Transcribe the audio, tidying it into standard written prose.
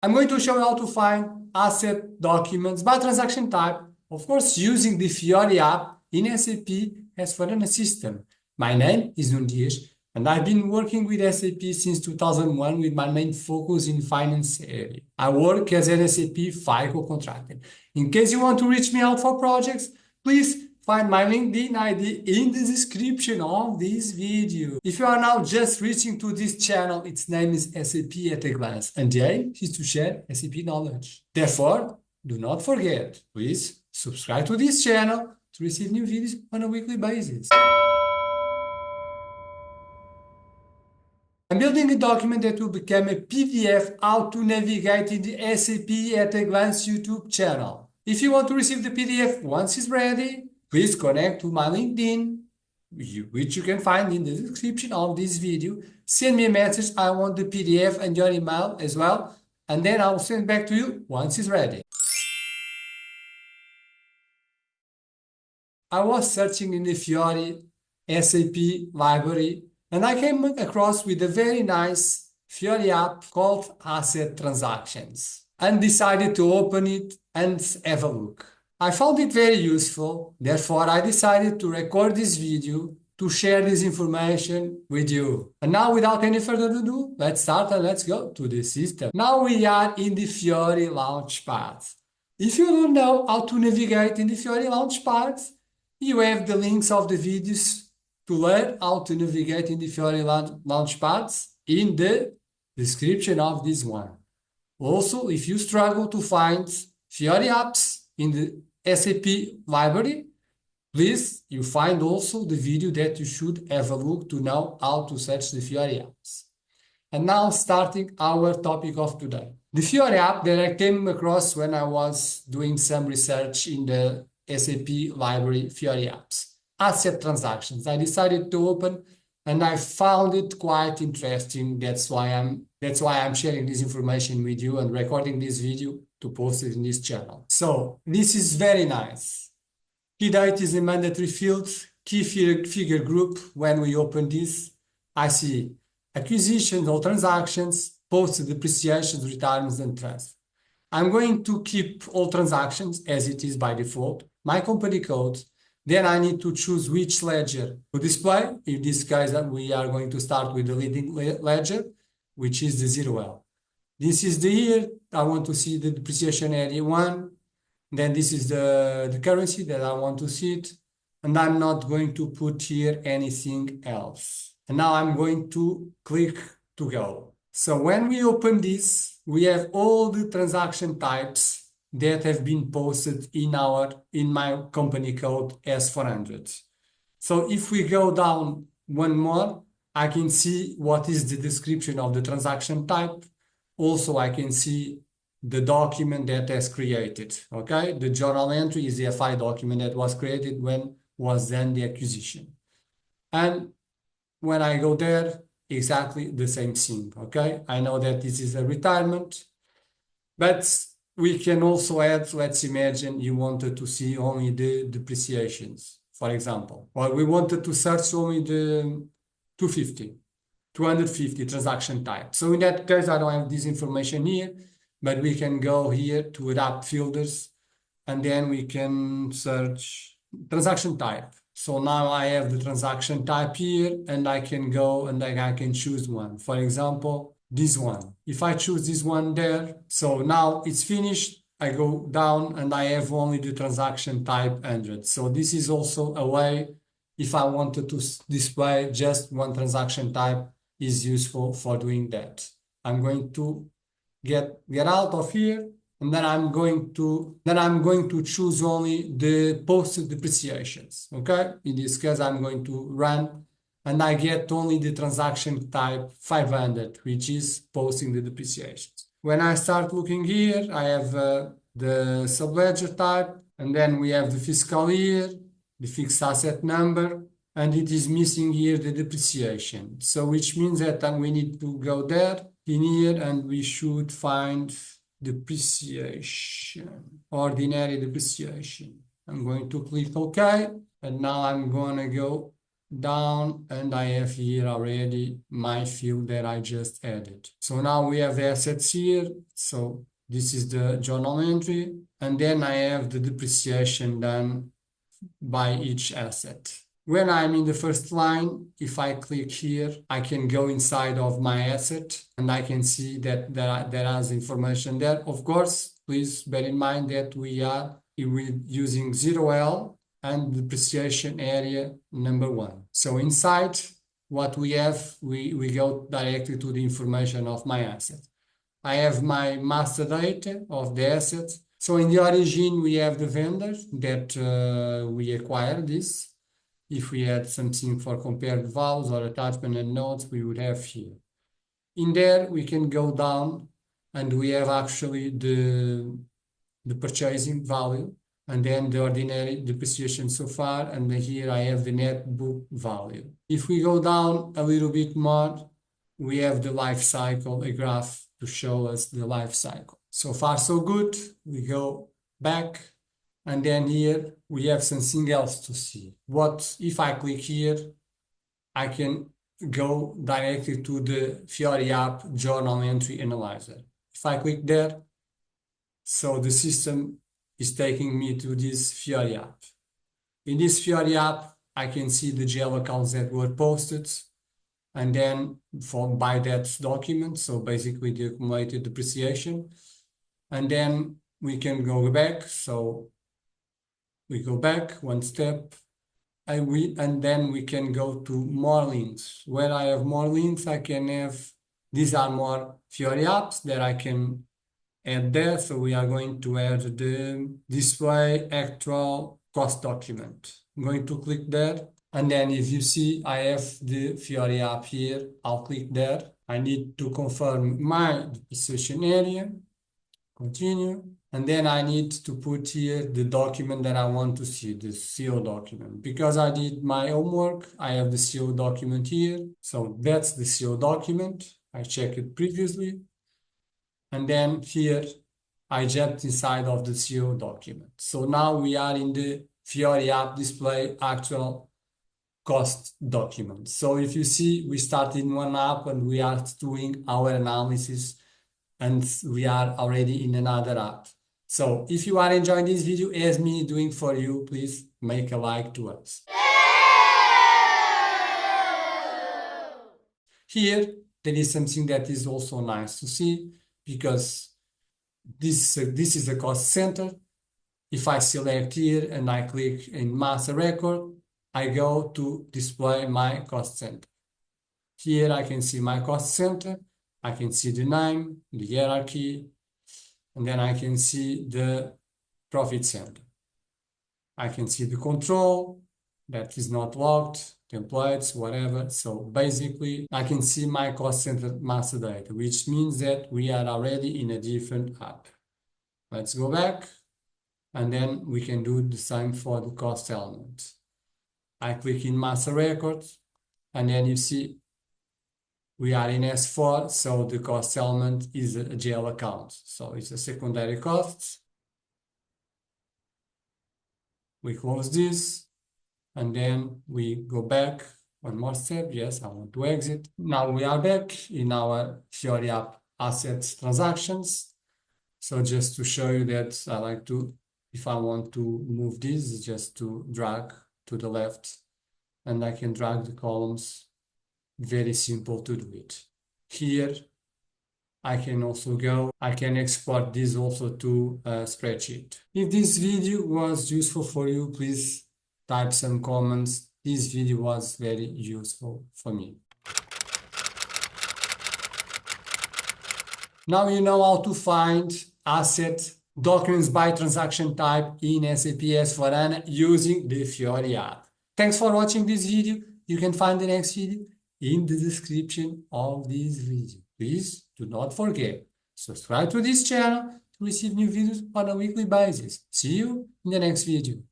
I'm going to show you how to find asset documents by transaction type, of course, using the Fiori app in SAP S/4HANA system. My name is Nuno Dias, and I've been working with SAP since 2001 with my main focus in finance area. I work as an SAP FICO contractor. In case you want to reach me out for projects, please find my LinkedIn ID in the description of this video. If you are now just reaching to this channel, its name is SAP at a glance, and the aim is to share SAP knowledge. Therefore, do not forget, please subscribe to this channel to receive new videos on a weekly basis. I'm building a document that will become a PDF how to navigate in the SAP at a glance YouTube channel. If you want to receive the PDF once it's ready, please connect to my LinkedIn, which you can find in the description of this video. Send me a message, I want the PDF, and your email as well, and then I'll send back to you once it's ready. I was searching in the Fiori SAP library, and I came across with a very nice Fiori app called Asset Transactions, and decided to open it and have a look. I found it very useful, therefore I decided to record this video to share this information with you. And now, without any further ado, let's start and let's go to the system. Now we are in the Fiori LAUNCHPAD. If you don't know how to navigate in the Fiori LAUNCHPAD, you have the links of the videos to learn how to navigate in the Fiori LAUNCHPAD in the description of this one. Also, if you struggle to find Fiori apps in the SAP library, please, you find also the video that you should have a look to know how to search the Fiori apps. And now starting our topic of today. The Fiori app that I came across when I was doing some research in the SAP library Fiori apps. Asset transactions. I decided to open and I found it quite interesting. That's why I'm sharing this information with you and recording this video to post it in this channel. So this is very nice. Key date is a mandatory field. Key figure group. When we open this, I see acquisitions or transactions, post depreciations, retirements, and transfer. I'm going to keep all transactions as it is by default. My company code. Then I need to choose which ledger to display. In this case, we are going to start with the leading ledger, which is the 0L. This is the year. I want to see the depreciation area 1. Then this is the currency that I want to see it. And I'm not going to put here anything else. And now I'm going to click to go. So when we open this, we have all the transaction types that have been posted in my company code S400. So if we go down one more, I can see what is the description of the transaction type. Also, I can see the document that has created, okay? The journal entry is the FI document that was created when was done the acquisition. And when I go there, exactly the same thing, okay? I know that this is a retirement, but we can also add, let's imagine you wanted to see only the depreciations, for example. Or we wanted to search only the 250 transaction type. So in that case, I don't have this information here, but we can go here to adapt filters, and then we can search transaction type. So now I have the transaction type here, and I can go and I can choose one. For example, this one. If I choose this one there, so now it's finished, I go down and I have only the transaction type 100. So this is also a way, if I wanted to display just one transaction type, is useful for doing that. I'm going to get out of here, and then I'm going to choose only the posted depreciations. Okay, in this case I'm going to run, and I get only the transaction type 500, which is posting the depreciations. When I start looking here, I have the subledger type, and then we have the fiscal year, the fixed asset number, and it is missing here the depreciation. So which means that we need to go there in here, and we should find depreciation, ordinary depreciation. I'm going to click OK, and now I'm going to go down, and I have here already my field that I just added. So now we have the assets here. So this is the journal entry, and then I have the depreciation done by each asset. When I'm in the first line, if I click here, I can go inside of my asset and I can see that there is information there. Of course, please bear in mind that we are using 0L and depreciation area number 1. So inside what we have, we go directly to the information of my asset. I have my master data of the assets. So in the origin, we have the vendor that we acquired this. If we had something for compared values or attachment and notes, we would have here. In there, we can go down and we have actually the purchasing value and then the ordinary depreciation so far. And here I have the net book value. If we go down a little bit more, we have the life cycle, a graph to show us the life cycle. So far, so good. We go back. And then here we have something else to see. What if I click here, I can go directly to the Fiori app journal entry analyzer. If I click there, so the system is taking me to this Fiori app. In this Fiori app, I can see the GL accounts that were posted and then by that document. So basically the accumulated depreciation. And then we can go back. So we go back one step and then we can go to more links. Where I have more links, I can have, these are more Fiori apps that I can add there. So we are going to add the display actual cost document. I'm going to click there. And then if you see, I have the Fiori app here. I'll click there. I need to confirm my depreciation area. Continue. And then I need to put here the document that I want to see, the CO document. Because I did my homework, I have the CO document here. So that's the CO document. I checked it previously. And then here, I jumped inside of the CO document. So now we are in the Fiori app display actual cost document. So if you see, we start in one app and we are doing our analysis and we are already in another app. So if you are enjoying this video as me doing for you, please make a like to us. Here, there is something that is also nice to see because this is the cost center. If I select here and I click in master record, I go to display my cost center. Here I can see my cost center. I can see the name, the hierarchy, and then I can see the profit center. I can see the control that is not locked, templates, whatever. So basically, I can see my cost center master data, which means that we are already in a different app. Let's go back, and then we can do the same for the cost element. I click in master records, and then you see we are in S4, so the cost element is a GL account. So it's a secondary cost. We close this, and then we go back one more step. Yes, I want to exit. Now we are back in our Fiori app assets transactions. So just to show you that I like to, if I want to move this, just to drag to the left, and I can drag the columns. Very simple to do it. Here, I can also go, I can export this also to a spreadsheet. If this video was useful for you, please type some comments. This video was very useful for me. Now you know how to find asset documents by transaction type in SAP S/4HANA using the Fiori app. Thanks for watching this video. You can find the next video in the description of this video. Please do not forget, subscribe to this channel to receive new videos on a weekly basis. See you in the next video.